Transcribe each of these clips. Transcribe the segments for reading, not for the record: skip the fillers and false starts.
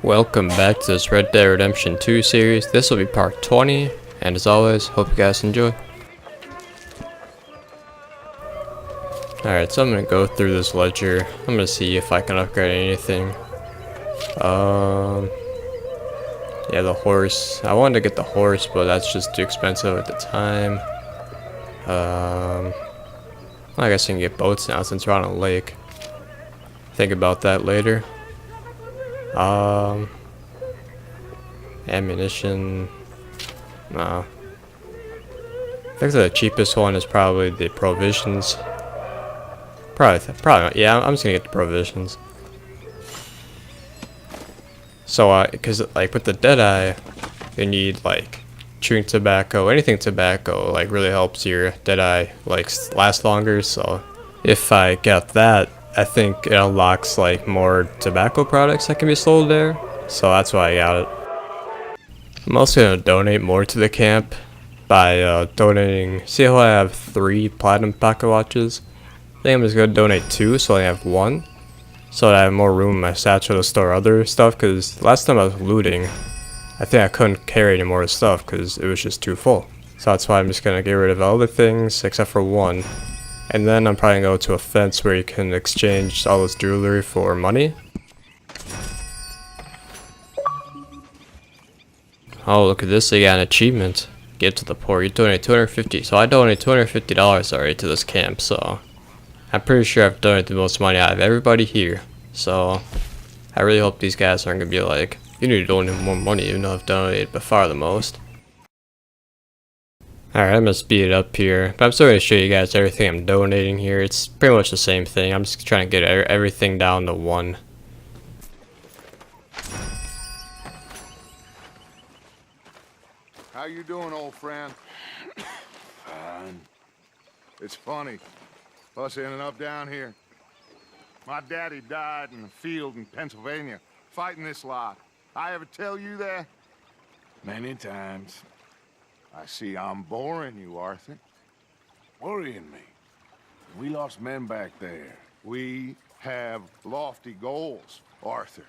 Welcome back to this Red Dead Redemption 2 series. This will be part 20, and as always, hope you guys enjoy. Alright, so I'm gonna go through this ledger. I'm gonna see if I can upgrade anything. Yeah, the horse. I wanted to get the horse, but that's just too expensive at the time. I guess I can get boats now since we're on a lake. Think about that later. Ammunition. No. I think the cheapest one is probably the provisions. Probably. Yeah, I'm just gonna get the provisions. So, because like with the Deadeye, you need like chewing tobacco, anything tobacco, like really helps your Deadeye like last longer. So, if I get that, I think it unlocks like more tobacco products that can be sold there. So that's why I got it. I'm also gonna donate more to the camp by donating. See how I have 3 platinum pocket watches? I think I'm just gonna donate 2, so I have 1, so that I have more room in my satchel to store other stuff. Cause last time I was looting, I think I couldn't carry any more stuff because it was just too full. So that's why I'm just gonna get rid of all the things except for 1, and then I'm probably gonna go to a fence where you can exchange all this jewelry for money. Oh, look at this, they got an achievement. Give to the poor. You donate 250. So I donated $250 already to this camp, so I'm pretty sure I've donated the most money out of everybody here. So I really hope these guys aren't gonna be like, you need to donate more money even though I've donated by far the most. Alright, I'm gonna speed it up here, but I'm still gonna show you guys everything I'm donating here. It's pretty much the same thing. I'm just trying to get everything down to 1. How you doing, old friend? Fine. It's funny, us ending up down here. My daddy died in the field in Pennsylvania, fighting this lot. I ever tell you that? Many times. I see I'm boring you, Arthur. Worrying me. We lost men back there. We have lofty goals, Arthur.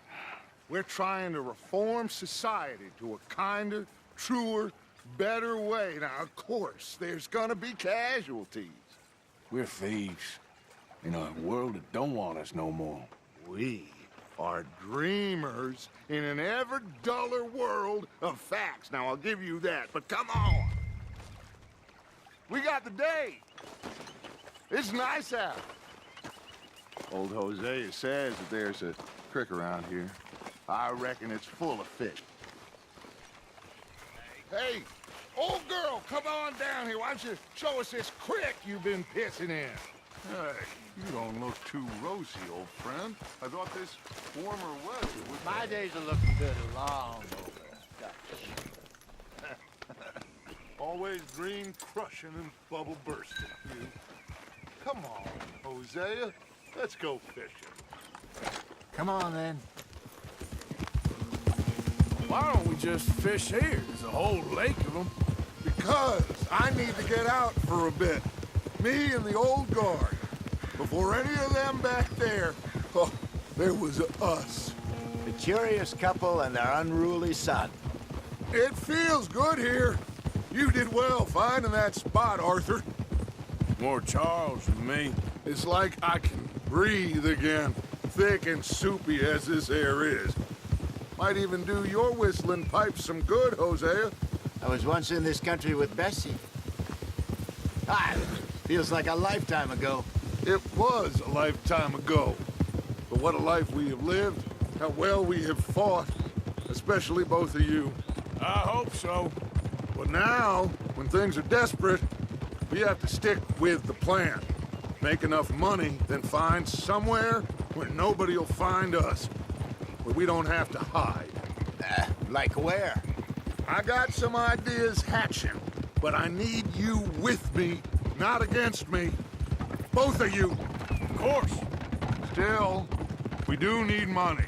We're trying to reform society to a kinder, truer, better way. Now, of course, there's gonna be casualties. We're thieves in a world that don't want us no more. We are dreamers in an ever duller world of facts. Now, I'll give you that, but come on. We got the day. It's nice out. Old Hosea says that there's a creek around here. I reckon it's full of fish. Hey, old girl, come on down here. Why don't you show us this creek you've been pissing in? Hey, you don't look too rosy, old friend. I thought this warmer weather would... My days are looking good long over. Always green crushing and bubble bursting, you. Come on, Hosea. Let's go fishing. Come on, then. Why don't we just fish here? There's a whole lake of them. Because I need to get out for a bit. Me and the old guard. Before any of them back there, oh, there was us. The curious couple and their unruly son. It feels good here. You did well finding that spot, Arthur. More Charles than me. It's like I can breathe again, thick and soupy as this air is. Might even do your whistling pipes some good, Hosea. I was once in this country with Bessie. Feels like a lifetime ago. It was a lifetime ago. But what a life we have lived, how well we have fought, especially both of you. I hope so. But now, when things are desperate, we have to stick with the plan. Make enough money, then find somewhere where nobody will find us. Where we don't have to hide. Like where? I got some ideas hatching, but I need you with me, not against me. Both of you. Of course. Still, we do need money.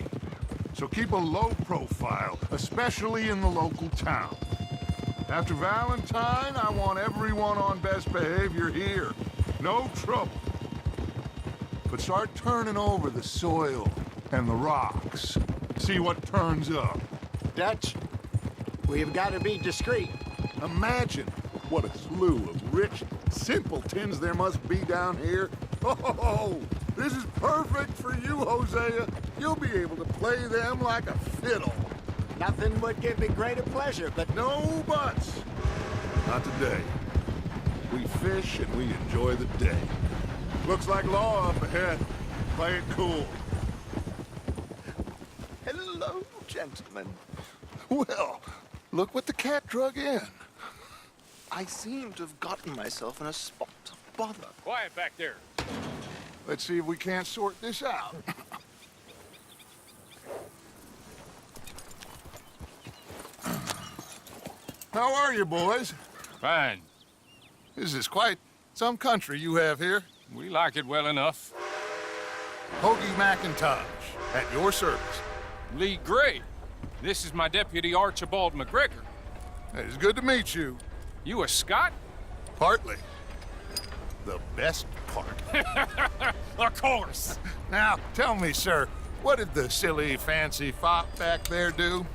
So keep a low profile, especially in the local town. After Valentine, I want everyone on best behavior here. No trouble. But start turning over the soil and the rocks. See what turns up. Dutch, we've got to be discreet. Imagine what a slew of rich simpletons there must be down here. Oh, this is perfect for you, Hosea. You'll be able to play them like a fiddle. Nothing would give me greater pleasure, but No buts. Not today. We fish and we enjoy the day. Looks like law up ahead. Play it cool. hello, gentlemen. Well, look what the cat drug in. I seem to have gotten myself in a spot of bother. Quiet back there. Let's see if we can't sort this out. How are you, boys? Fine. This is quite some country you have here. We like it well enough. Hoagie McIntosh, at your service. Lee Gray. This is my deputy Archibald McGregor. It's good to meet you. You a Scot? Partly. The best part. Of course. Now, tell me, sir, what did the silly, fancy fop back there do?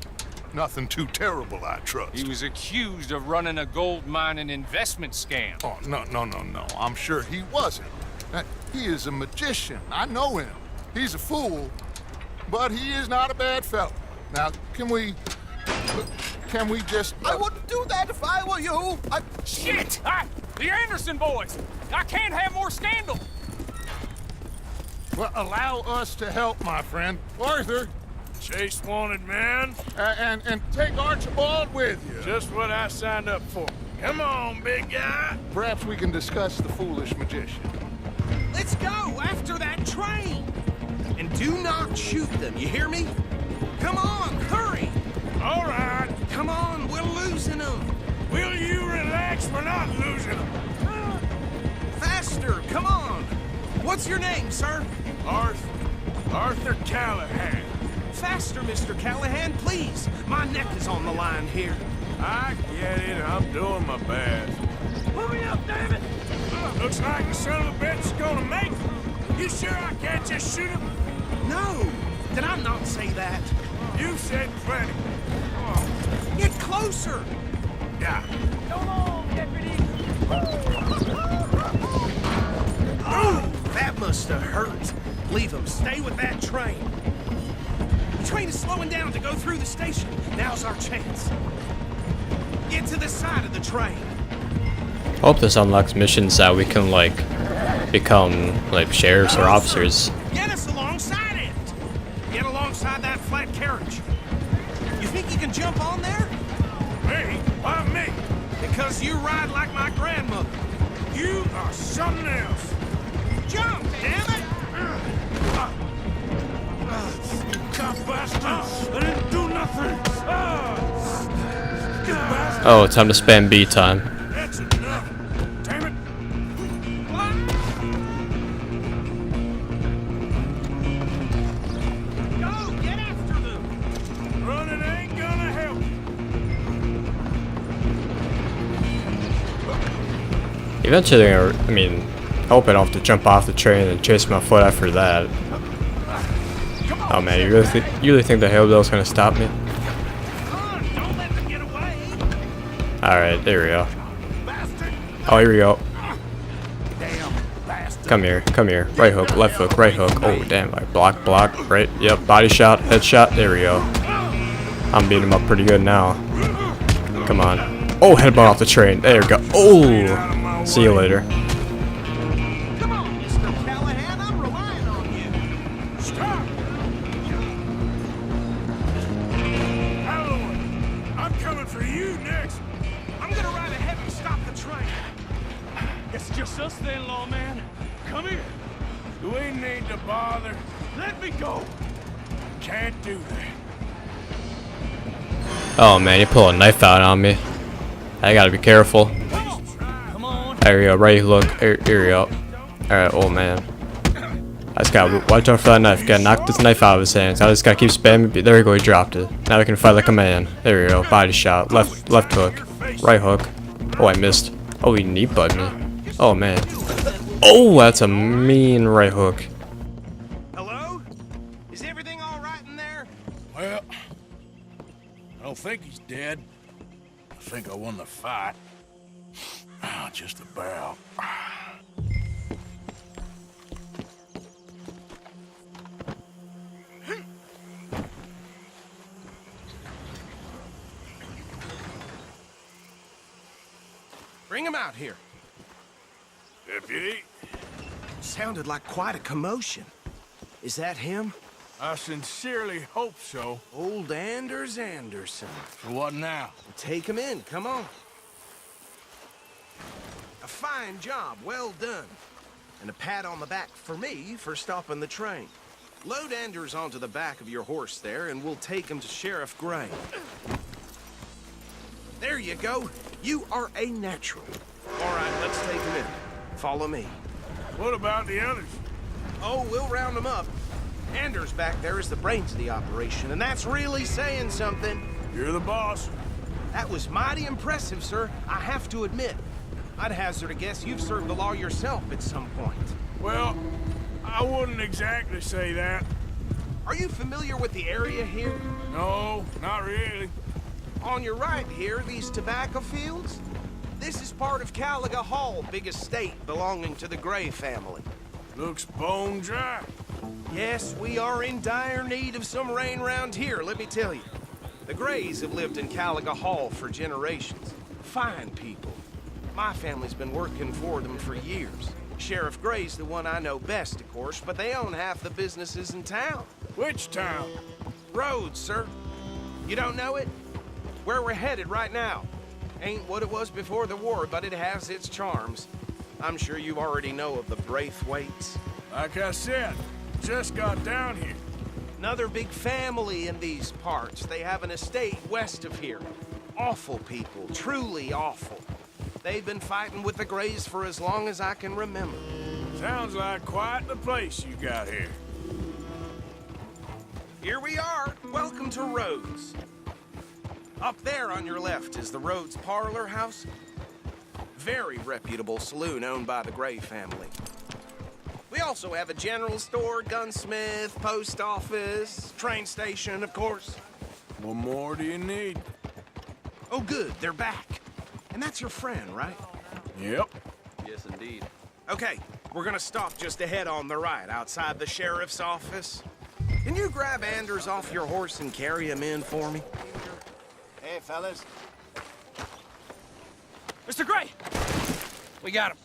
Nothing too terrible, I trust. He was accused of running a gold mining investment scam. Oh, no. I'm sure he wasn't. He is a magician. I know him. He's a fool, but he is not a bad fellow. Now, can we just... I wouldn't do that if I were you. Shit! The Anderson boys! I can't have more scandal! Well, allow us to help, my friend. Arthur, Chase wanted man. and take Archibald with you. Just what I signed up for. Come on, big guy. Perhaps we can discuss the foolish magician. Let's go after that train! And do not shoot them, you hear me? Come on, hurry! All right. Come on, we're losing them! Will you relax? We're not losing them. Faster, come on! What's your name, sir? Arthur Callahan. Faster, Mr. Callahan, please! My neck is on the line here. I get it. I'm doing my best. Hurry up, damn it! Looks like the son of a bitch is gonna make it. You sure I can't just shoot him? No! Did I not say that? You said plenty. Get closer! Yeah. Oh, that must have hurt. Leave him. Stay with that train. The train is slowing down to go through the station. Now's our chance. Get to the side of the train. Hope this unlocks missions that we can like become like sheriffs or officers. Get us alongside it. Get alongside that flat carriage. You think you can jump on there? Me? Why me? Because you ride like my grandmother. You are something else. Jump, damn it! Cop bastard! I didn't do nothing. Oh, time to spam B time. That's enough. Damn it. Go, get after them. Running ain't gonna help. Eventually, I mean, I hope I don't have to jump off the train and chase my foot after that. Oh man, you really think the hillbill's gonna stop me? Come on, don't let them get away. Alright, there we go. Oh, here we go. Come here. Right hook, left hook, right hook. Oh, damn, I block, right? Yep, body shot, headshot, there we go. I'm beating him up pretty good now. Come on. Oh, headbutt off the train. There we go. Oh, see you later. Come on, Mr. Callahan, I'm relying on you. Stop! Halloween, I'm coming for you next. I'm gonna ride ahead and stop the train. It's just us then, lawman. Come here. Do we need to bother? Let me go. Can't do that. Oh man, you pull a knife out on me. I gotta be careful. Come on. There we go, right hook. Here we go. Alright, oh man. I just gotta watch out for that knife. Gotta knock this knife out of his hands. I just gotta keep spamming. There we go, he dropped it. Now we can fight like a man. There we go, body shot. Left hook. Right hook. Oh, I missed. Oh, he knee butted me. Oh man. Oh, that's a mean right hook. Hello? Is everything all right in there? don't think he's dead. I think I won the fight. Ah, just about. Bring him out here. Deputy, Sounded like quite a commotion. Is that him? I sincerely hope so. Old Anders Anderson. For what now? Take him in, come on. A fine job, well done. And a pat on the back for me for stopping the train. Load Anders onto the back of your horse there, and we'll take him to Sheriff Gray. There you go. You are a natural. All right, let's take him in. Follow me. What about the others? Oh, we'll round them up. Anders back there is the brains of the operation, and that's really saying something. You're the boss. That was mighty impressive, sir. I have to admit. I'd hazard a guess you've served the law yourself at some point. Well, I wouldn't exactly say that. Are you familiar with the area here? No, not really. On your right here, these tobacco fields? This is part of Caliga Hall, big estate belonging to the Gray family. Looks bone dry. Yes, we are in dire need of some rain round here, let me tell you. The Grays have lived in Caliga Hall for generations. Fine people. My family's been working for them for years. Sheriff Gray's the one I know best, of course, but they own half the businesses in town. Which town? Rhodes, sir. You don't know it? Where we're headed right now. Ain't what it was before the war, but it has its charms. I'm sure you already know of the Braithwaites. Like I said, just got down here. Another big family in these parts. They have an estate west of here. Awful people, truly awful. They've been fighting with the Grays for as long as I can remember. Sounds like quite the place you got here. Here we are. Welcome to Rhodes. Up there on your left is the Rhodes Parlor House. Very reputable saloon owned by the Gray family. We also have a general store, gunsmith, post office, train station, of course. What more do you need? Oh, good, they're back. And that's your friend, right? Yep. Yes, indeed. Okay, we're gonna stop just ahead on the right, outside the sheriff's office. Can you grab Anders off your horse and carry him in for me? Hey, fellas. Mr. Gray! We got him.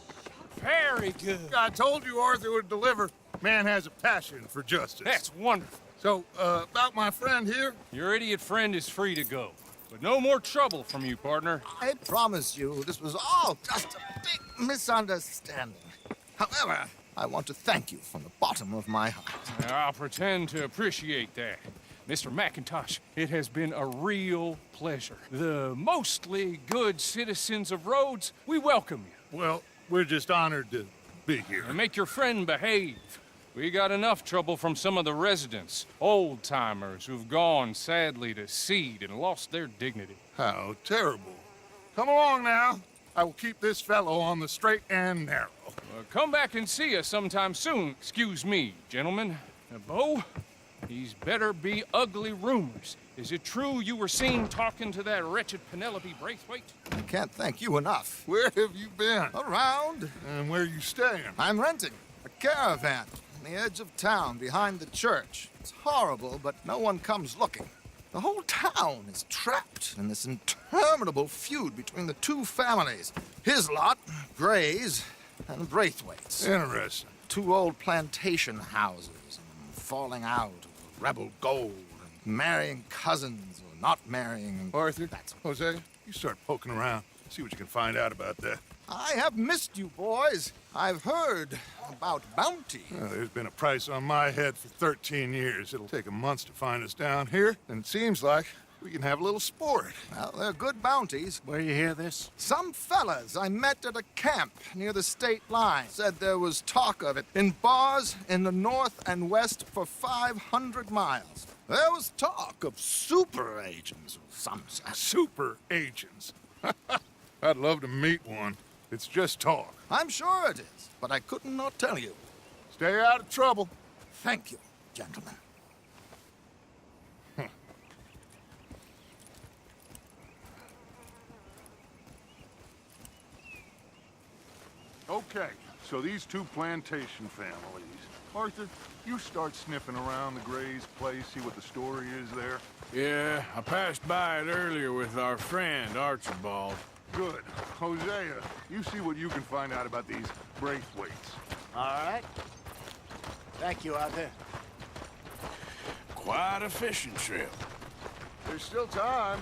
Very good. I told you Arthur would deliver. Man has a passion for justice. That's wonderful. So, about my friend here? Your idiot friend is free to go. But no more trouble from you, partner. I promise you, this was all just a big misunderstanding. However, I want to thank you from the bottom of my heart. I'll pretend to appreciate that. Mr. McIntosh, it has been a real pleasure. The mostly good citizens of Rhodes, we welcome you. Well, we're just honored to be here. And make your friend behave. We got enough trouble from some of the residents, old-timers who've gone, sadly, to seed and lost their dignity. How terrible. Come along now. I will keep this fellow on the straight and narrow. Come back and see us sometime soon. Excuse me, gentlemen. Bo, these better be ugly rumors. Is it true you were seen talking to that wretched Penelope Braithwaite? I can't thank you enough. Where have you been? Around. And where you staying? I'm renting a caravan on the edge of town behind the church. It's horrible, but no one comes looking. The whole town is trapped in this interminable feud between the two families. His lot, Gray's, and Braithwaite's. Interesting. Two old plantation houses, and falling out over rebel gold, and marrying cousins or not marrying. And Arthur, that's Jose, you start poking around. See what you can find out about that. I have missed you, boys. I've heard about bounty. Well, there's been a price on my head for 13 years. It'll take 'em months to find us down here, and it seems like we can have a little sport. Well, they're good bounties. Where you hear this? Some fellas I met at a camp near the state line said there was talk of it in bars in the north and west for 500 miles. There was talk of super agents of some sort. Super agents. I'd love to meet one. It's just talk. I'm sure it is, but I couldn't not tell you. Stay out of trouble. Thank you, gentlemen. Okay, so these two plantation families. Arthur, you start sniffing around the Gray's place, see what the story is there. Yeah, I passed by it earlier with our friend, Archibald. Good. Hosea, you see what you can find out about these Braithwaites. All right. Thank you, Arthur. Quite a fishing trip. There's still time.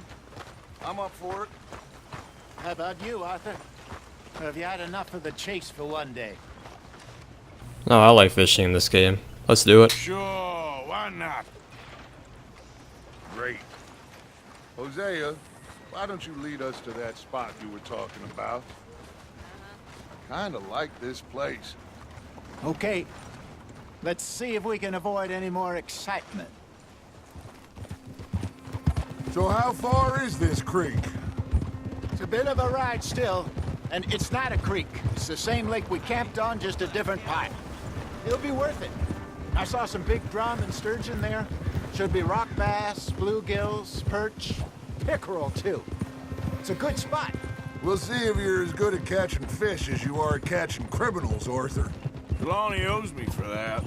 I'm up for it. How about you, Arthur? Have you had enough of the chase for one day? No, I like fishing in this game. Let's do it. Sure, why not? Great. Hosea, why don't you lead us to that spot you were talking about? I kinda like this place. Okay. Let's see if we can avoid any more excitement. So how far is this creek? It's a bit of a ride still, and it's not a creek. It's the same lake we camped on, just a different part. It'll be worth it. I saw some big drum and sturgeon there. Should be rock bass, bluegills, perch, pickerel too. It's a good spot. We'll see if you're as good at catching fish as you are at catching criminals, Arthur. Trelawney owes me for that.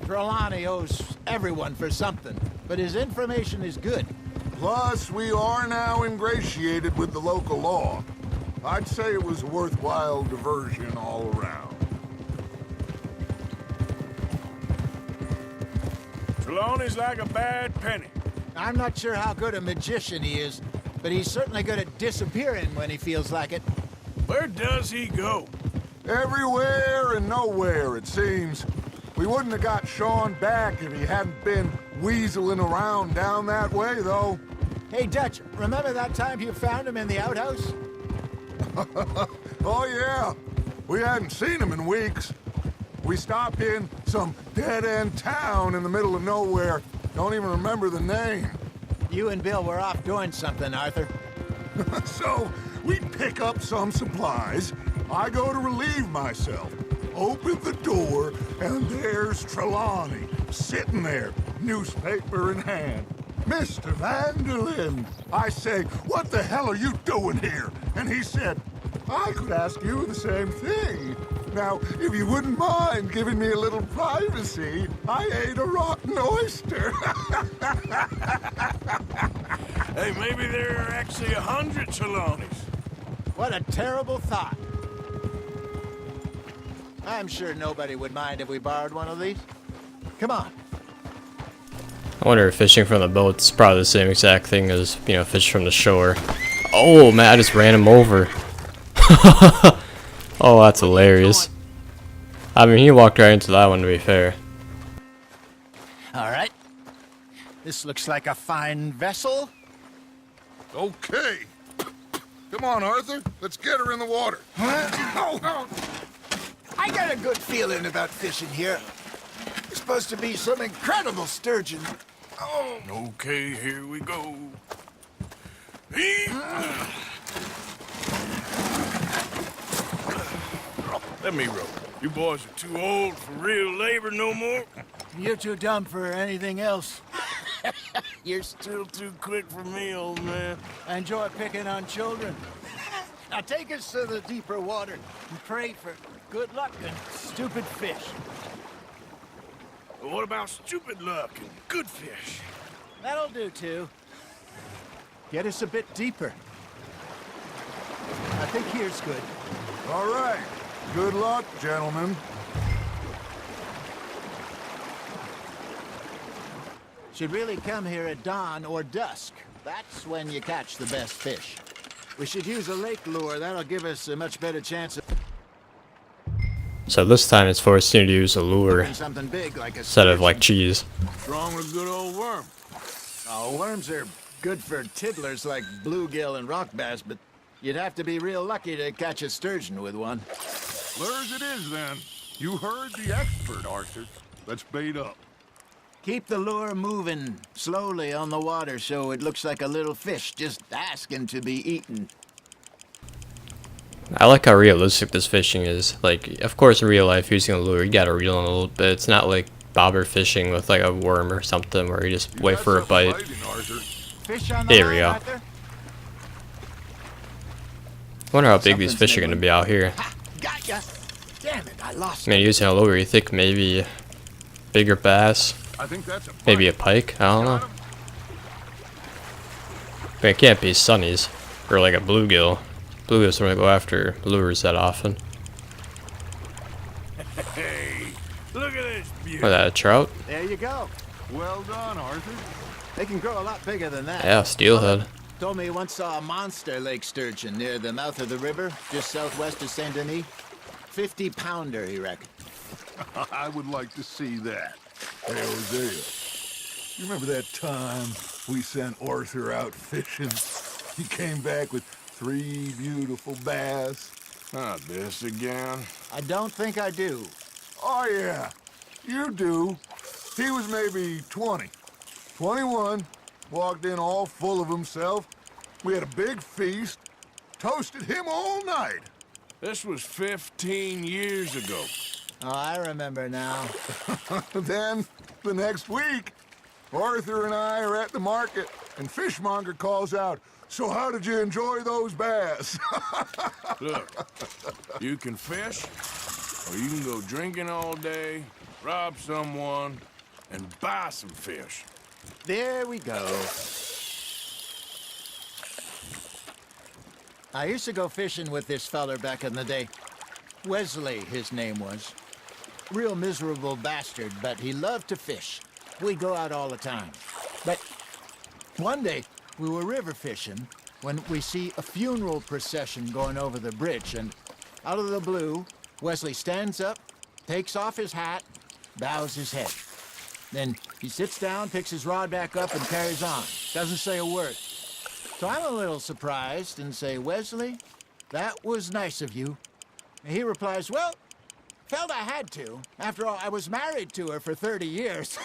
Trelawney owes everyone for something, but his information is good. Plus, we are now ingratiated with the local law. I'd say it was a worthwhile diversion all around. Trelawney's like a bad penny. I'm not sure how good a magician he is, but he's certainly good at disappearing when he feels like it. Where does he go? Everywhere and nowhere, it seems. We wouldn't have got Sean back if he hadn't been weaseling around down that way, though. Hey, Dutch, remember that time you found him in the outhouse? Oh, yeah. We hadn't seen him in weeks. We stopped in some dead-end town in the middle of nowhere. Don't even remember the name. You and Bill were off doing something, Arthur. So, we pick up some supplies. I go to relieve myself. Open the door, and there's Trelawney, sitting there, newspaper in hand. Mr. Vanderlyn. I say, what the hell are you doing here? And he said, I could ask you the same thing. Now, if you wouldn't mind giving me a little privacy, I ate a rotten oyster. Hey, maybe there are actually 100 Trelawneys. What a terrible thought. I'm sure nobody would mind if we borrowed one of these. Come on. I wonder if fishing from the boat's probably the same exact thing as, you know, fish from the shore. Oh, man, I just ran him over. Oh, that's hilarious. I mean, he walked right into that one, to be fair. All right. This looks like a fine vessel. Okay. Come on, Arthur. Let's get her in the water. Oh. I got a good feeling about fishing here. It's supposed to be some incredible sturgeon. Oh. Okay, here we go. Let me row. You boys are too old for real labor no more. You're too dumb for anything else. You're still too quick for me, old man. I enjoy picking on children. Now take us to the deeper water and pray for good luck and stupid fish. But what about stupid luck and good fish? That'll do, too. Get us a bit deeper. I think here's good. All right. Good luck, gentlemen. Should really come here at dawn or dusk. That's when you catch the best fish. We should use a lake lure. That'll give us a much better chance of So this time it's forcing you to use a lure something big like a instead of like cheese. What's wrong with a good old worm? Oh, worms are good for tiddlers like bluegill and rock bass, but you'd have to be real lucky to catch a sturgeon with one. Lures it is, then. You heard the expert, Arthur. Let's bait up. Keep the lure moving slowly on the water so it looks like a little fish just asking to be eaten. I like how realistic this fishing is. Like, of course in real life using a lure you gotta reel in a little bit. It's not like bobber fishing with like a worm or something where you just wait for a bite. Fish on the There we line, go. Arthur? I wonder how big these fish are gonna be out here. Ha! Got ya! Damn it, I lost I mean, using a lure, you think maybe bigger bass, I think that's a maybe a pike. I don't know. But it can't be sunnies or like a bluegill. Bluegills don't really go after lures that often. Hey, look at this beauty. Or that a trout? There you go. Well done, Arthur. They can grow a lot bigger than that. Yeah, steelhead. Told me he once saw a monster lake sturgeon near the mouth of the river, just southwest of Saint Denis. 50-pounder, he reckoned. I would like to see that. Hey, Hosea, you remember that time we sent Arthur out fishing? He came back with 3 beautiful bass. Not this again. I don't think I do. Oh, yeah, you do. He was maybe 20, 21, walked in all full of himself. We had a big feast, toasted him all night. This was 15 years ago. Oh, I remember now. Then, the next week, Arthur and I are at the market, and Fishmonger calls out, "So how did you enjoy those bass?" Look, you can fish, or you can go drinking all day, rob someone, and buy some fish. There we go. I used to go fishing with this feller back in the day. Wesley, his name was. Real miserable bastard, but he loved to fish. We'd go out all the time. But one day, we were river fishing when we see a funeral procession going over the bridge, and out of the blue, Wesley stands up, takes off his hat, bows his head. Then he sits down, picks his rod back up, and carries on. Doesn't say a word. So I'm a little surprised and say, "Wesley, that was nice of you." And he replies, "Well, felt I had to. After all, I was married to her for 30 years.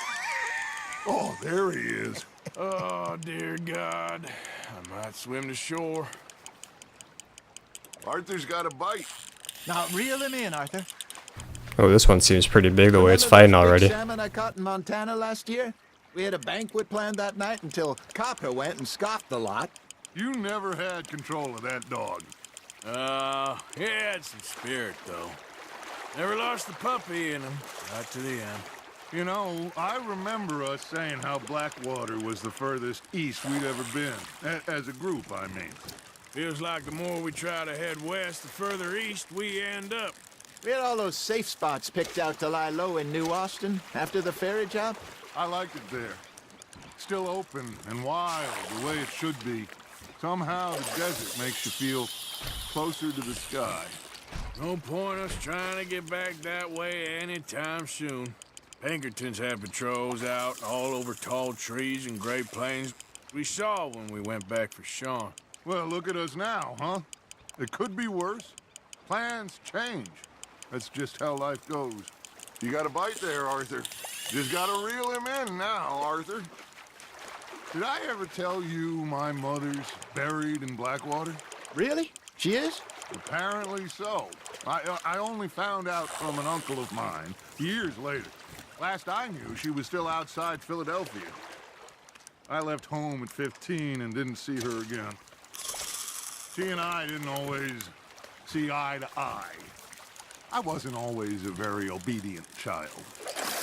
Oh, there he is. Oh, dear God. I might swim to shore. Arthur's got a bite. Now, reel him in, Arthur. Oh, this one seems pretty big the way it's Remember fighting those big already. salmon I caught in Montana last year? We had a banquet planned that night until Copper went and scoffed the lot. You never had control of that dog. He had some spirit, though. Never lost the puppy in him, right to the end. You know, I remember us saying how Blackwater was the furthest east we'd ever been. As a group, I mean. Feels like the more we try to head west, the further east we end up. We had all those safe spots picked out to lie low in New Austin after the ferry job. I liked it there. Still open and wild, the way it should be. Somehow the desert makes you feel closer to the sky. No point us trying to get back that way anytime soon. Pinkertons had patrols out all over tall trees and Great Plains. We saw when we went back for Sean. Well, look at us now, huh? It could be worse. Plans change. That's just how life goes. You got a bite there, Arthur. Just gotta reel him in now, Arthur. Did I ever tell you my mother's buried in Blackwater? Really? She is? Apparently so. I only found out from an uncle of mine years later. Last I knew, she was still outside Philadelphia. I left home at 15 and didn't see her again. She and I didn't always see eye to eye. I wasn't always a very obedient child.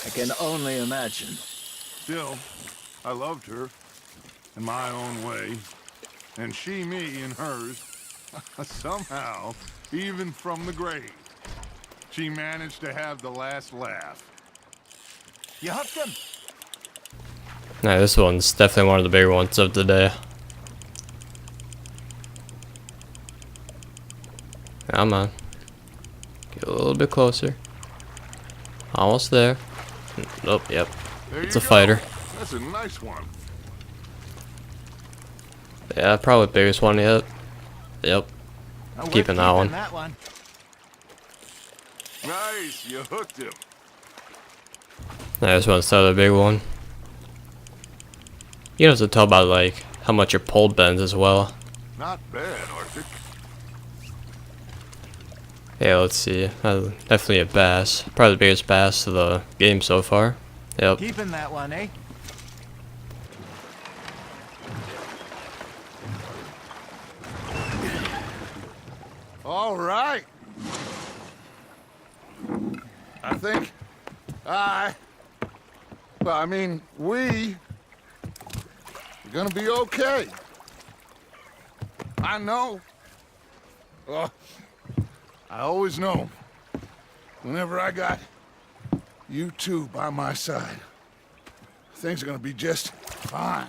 I can only imagine. Still, I loved her in my own way, and she me in hers. Somehow, even from the grave, she managed to have the last laugh. You hooked him? Nah, this one's definitely one of the bigger ones of the day. Come on. Get a little bit closer. Almost there. Nope, yep. There It's you a go. fighter. That's a nice one. Yeah, probably the biggest one yet. Yep. Well, Keeping we're that one. that one. Nice, you hooked him. Nah, this one's another big one. You don't have to tell about like how much your pole bends as well. Not bad, Arctic. Yeah, let's see. Definitely a bass. Probably the biggest bass of the game so far. Yep. Keeping that one, eh? All right. think we're gonna be okay. I know. Well, I always know. Whenever I got you two by my side, things are gonna be just fine.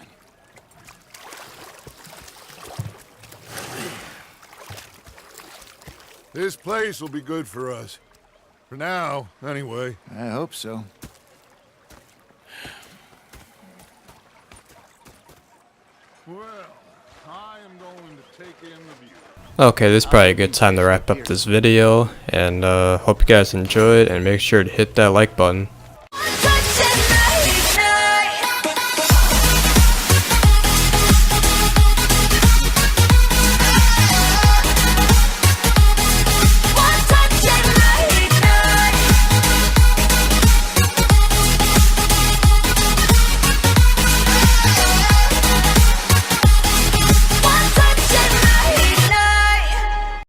This place will be good for us. For now, anyway. I hope so. Well, I am going to take in the view. Okay, this is probably a good time to wrap up this video, and hope you guys enjoyed, and make sure to hit that like button.